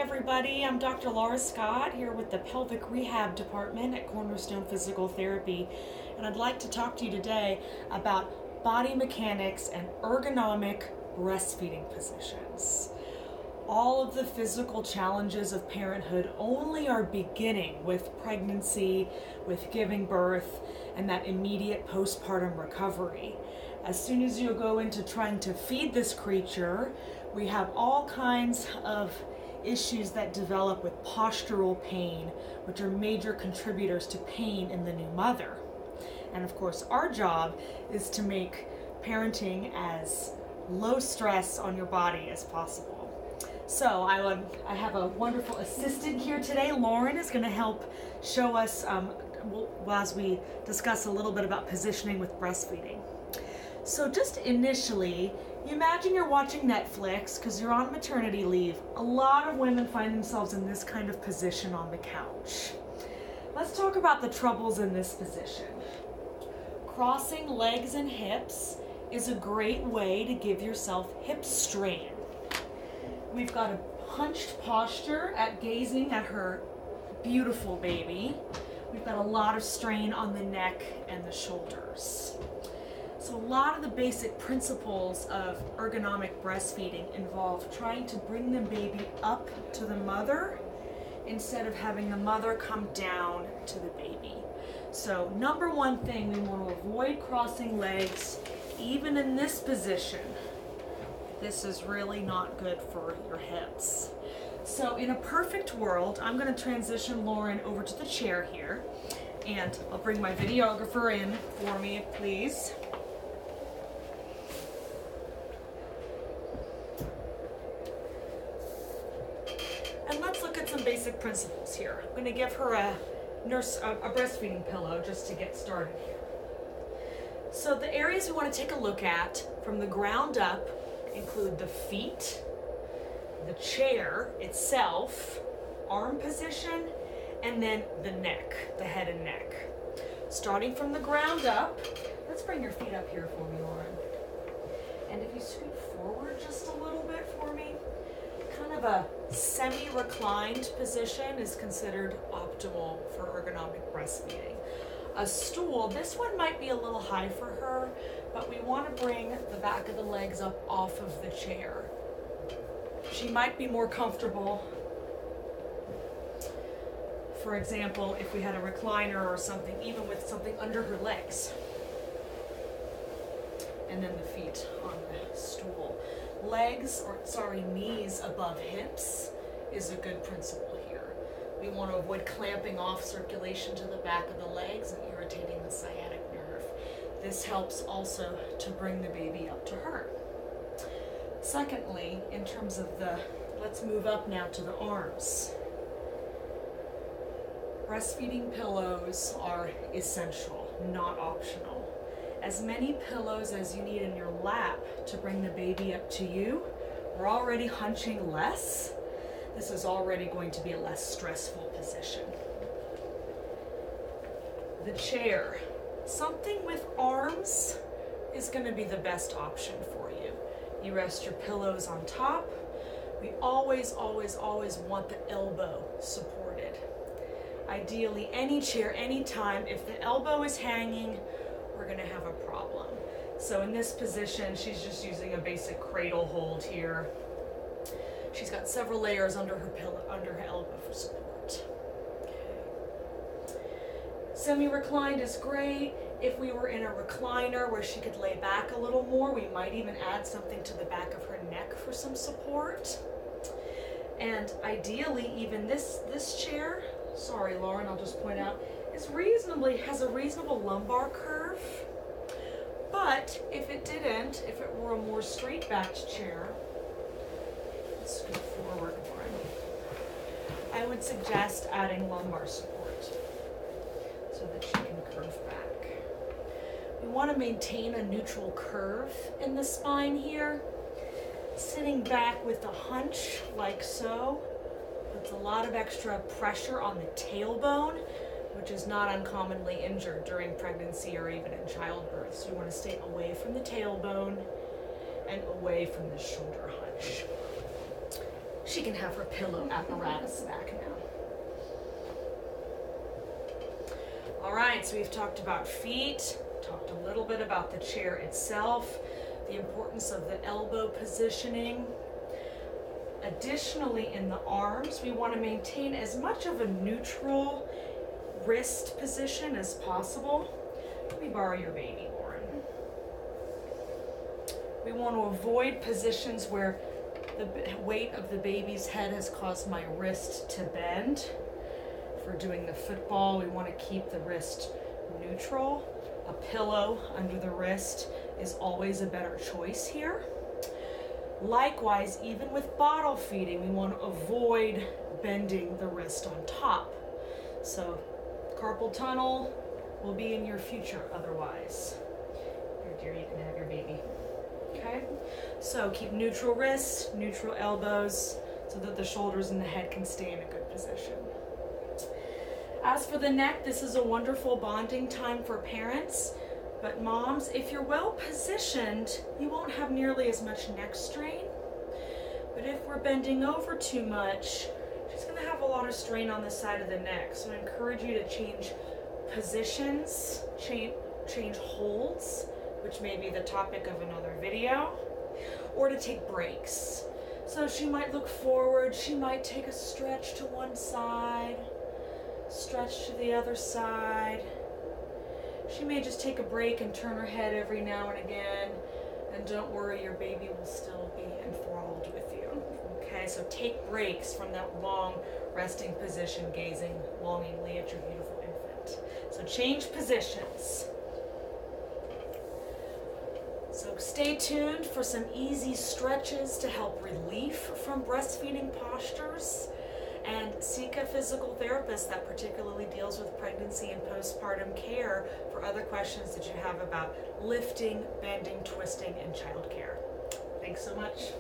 everybody, I'm Dr. Laura Scott here with the Pelvic Rehab Department at Cornerstone Physical Therapy, and I'd like to talk to you today about body mechanics and ergonomic breastfeeding positions. All of the physical challenges of parenthood only are beginning with pregnancy, with giving birth, and that immediate postpartum recovery. As soon as you go into trying to feed this creature, we have all kinds of issues that develop with postural pain, which are major contributors to pain in the new mother. And of course, our job is to make parenting as low stress on your body as possible. So I have a wonderful assistant here today. Lauren is going to help show us as we discuss a little bit about positioning with breastfeeding. So just initially, you imagine you're watching Netflix because you're on maternity leave. A lot of women find themselves in this kind of position on the couch. Let's talk about the troubles in this position. Crossing legs and hips is a great way to give yourself hip strain. We've got a hunched posture at gazing at her beautiful baby. We've got a lot of strain on the neck and the shoulders. So a lot of the basic principles of ergonomic breastfeeding involve trying to bring the baby up to the mother instead of having the mother come down to the baby. So number one thing, we want to avoid crossing legs, even in this position. This is really not good for your hips. So in a perfect world, I'm going to transition Lauren over to the chair here, and I'll bring my videographer in for me, please. And let's look at some basic principles here. I'm going to give her a breastfeeding pillow just to get started here. So the areas we want to take a look at from the ground up include the feet, the chair itself, arm position, and then the neck, the head and neck. Starting from the ground up, let's bring your feet up here for me, Lauren. And if you scoot forward just a little bit for me, kind of a semi-reclined position is considered optimal for ergonomic breastfeeding. A stool, this one might be a little high for her, but we want to bring the back of the legs up off of the chair. She might be more comfortable, for example, if we had a recliner or something, even with something under her legs. And then the feet on the stool. Knees above hips is a good principle here. We want to avoid clamping off circulation to the back of the legs and irritating the sciatic nerve. This helps also to bring the baby up to her. Secondly, in terms of let's move up now to the arms. Breastfeeding pillows are essential, not optional. As many pillows as you need in your lap to bring the baby up to you. We're already hunching less. This is already going to be a less stressful position. The chair. Something with arms is going to be the best option for you. You rest your pillows on top. We always, always, always want the elbow supported. Ideally, any chair, anytime, if the elbow is hanging, we're going to have a problem. So in this position, she's just using a basic cradle hold here. She's got several layers under her pillow, under her elbow for support. Okay. Semi-reclined is great. If we were in a recliner where she could lay back a little more, we might even add something to the back of her neck for some support. And ideally, even this chair, sorry Lauren, I'll just point out, has a reasonable lumbar curve. But if it were a more straight-backed chair, let's scoot forward, Lauren, I would suggest adding lumbar support so that she can curve back. We want to maintain a neutral curve in the spine here. Sitting back with a hunch like so puts a lot of extra pressure on the tailbone, which is not uncommonly injured during pregnancy or even in childbirth. So you want to stay away from the tailbone and away from the shoulder hunch. She can have her pillow apparatus back now. All right, so we've talked about feet, talked a little bit about the chair itself, the importance of the elbow positioning. Additionally, in the arms, we want to maintain as much of a neutral wrist position as possible. Let me borrow your baby, Lauren. We want to avoid positions where the weight of the baby's head has caused my wrist to bend. If we're doing the football, we want to keep the wrist neutral. A pillow under the wrist is always a better choice here. Likewise, even with bottle feeding, we want to avoid bending the wrist on top. So carpal tunnel will be in your future otherwise. Here, dear, you can have your baby. Okay? So keep neutral wrists, neutral elbows, so that the shoulders and the head can stay in a good position. As for the neck, this is a wonderful bonding time for parents. But moms, if you're well positioned, you won't have nearly as much neck strain. But if we're bending over too much, she's gonna have a lot of strain on the side of the neck. So I encourage you to change positions, change holds, which may be the topic of another video, or to take breaks. So she might look forward, she might take a stretch to one side, stretch to the other side. She may just take a break and turn her head every now and again, and don't worry, your baby will still be enthralled with you. Okay, so take breaks from that long resting position, gazing longingly at your beautiful infant. So change positions. So stay tuned for some easy stretches to help relief from breastfeeding postures, and seek a physical therapist that particularly deals with pregnancy and postpartum care for other questions that you have about lifting, bending, twisting, and childcare. Thanks so much.